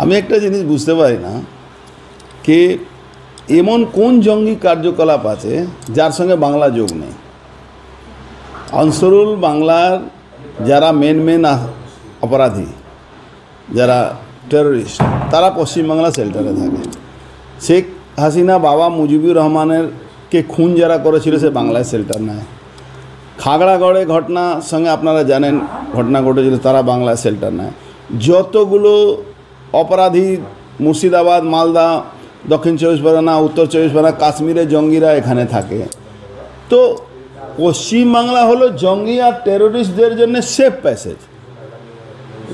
আমি একটা জিনিস বুঝতে পারি না কি এমন কোন জঙ্গি কার্যকলাপ আছে যার সঙ্গে বাংলা যোগ নেই। আনসারুল বাংলার যারা মেন অপরাধী, যারা টেররিস্ট, তারা পশ্চিমবাংলা শেল্টারে থাকে। শেখ হাসিনা বাবা মুজিবুর রহমানের কে খুন যারা করেছিল সে বাংলায় শেল্টার নেয়। খাগড়াগড়ে ঘটনা সঙ্গে আপনারা জানেন ঘটনা ঘটেছিল, তারা বাংলায় শেল্টার নেয়। যতগুলো অপরাধী মুর্শিদাবাদ, মালদা, দক্ষিণ চব্বিশ পরগনা, উত্তর চব্বিশ পরগনা, কাশ্মীরে জঙ্গিরা এখানে থাকে। তো পশ্চিমবাংলা হলো জঙ্গি আর টেররিস্টদের জন্য সেফ প্যাসেজ।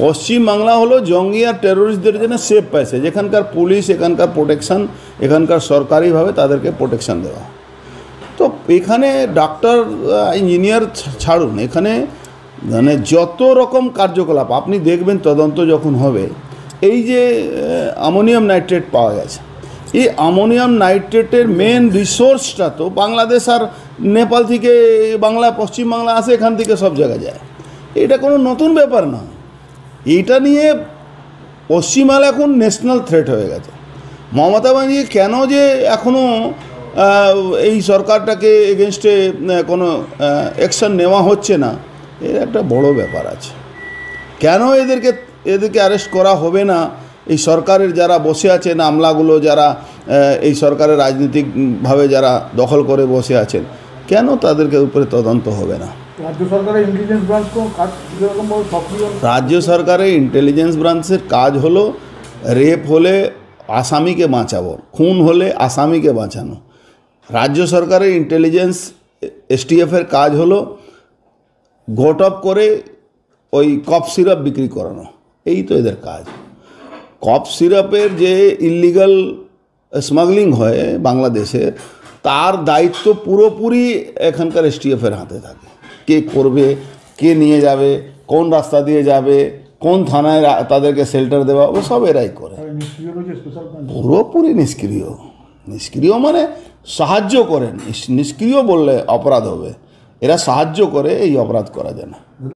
পশ্চিমবাংলা হলো জঙ্গি আর টেররিস্টদের জন্য সেফ প্যাসেজ। এখানকার পুলিশ, এখানকার প্রোটেকশান, এখানকার সরকারিভাবে তাদেরকে প্রোটেকশান দেওয়া। তো এখানে ডাক্তার, ইঞ্জিনিয়ার ছাড়ুন, এখানে মানে যত রকম কার্যকলাপ আপনি দেখবেন তদন্ত যখন হবে। এই যে অ্যামোনিয়াম নাইট্রেট পাওয়া গেছে, এই অ্যামোনিয়াম নাইট্রেটের মেন রিসোর্সটা তো বাংলাদেশ আর নেপাল থেকে পশ্চিমবাংলা আসে, এখান থেকে সব জায়গায় যায়। এটা কোনো নতুন ব্যাপার না। এইটা নিয়ে পশ্চিমবাংলা এখন ন্যাশনাল থ্রেট হয়ে গেছে। মমতা ব্যানার্জি কেন যে এখনও এই সরকারটাকে এগেনস্টে কোনো অ্যাকশন নেওয়া হচ্ছে না, এর একটা বড় ব্যাপার আছে। কেন এদেরকে অ্যারেস্ট করা হবে না? এই সরকারের যারা বসে আছেন, আমলাগুলো যারা এই সরকারের রাজনৈতিকভাবে যারা দখল করে বসে আছেন, কেন তাদেরকে উপরে তদন্ত হবে না? রাজ্য সরকারের ইন্টেলিজেন্স ব্রাঞ্চের কাজ হলো রেপ হলে আসামিকে বাঁচাবো, খুন হলে আসামিকে বাঁচানো। রাজ্য সরকারের ইন্টেলিজেন্স এসটিএফের কাজ হলো গোট অফ করে ওই কফ সিরাপ বিক্রি করানো। এই তো এদের কাজ। কফ সিরাপের যে ইলিগাল স্মাগলিং হয় বাংলাদেশে, তার দায়িত্ব পুরোপুরি এখানকার এসটিএফের হাতে থাকে। কে করবে, কে নিয়ে যাবে, কোন রাস্তা দিয়ে যাবে, কোন থানায় তাদেরকে শেল্টার দেওয়া, ও সব এরাই করে। পুরোপুরি নিষ্ক্রিয় মানে সাহায্য করেন। নিষ্ক্রিয় বললে অপরাধ হবে। এরা সাহায্য করে, এই অপরাধ করা যায় না।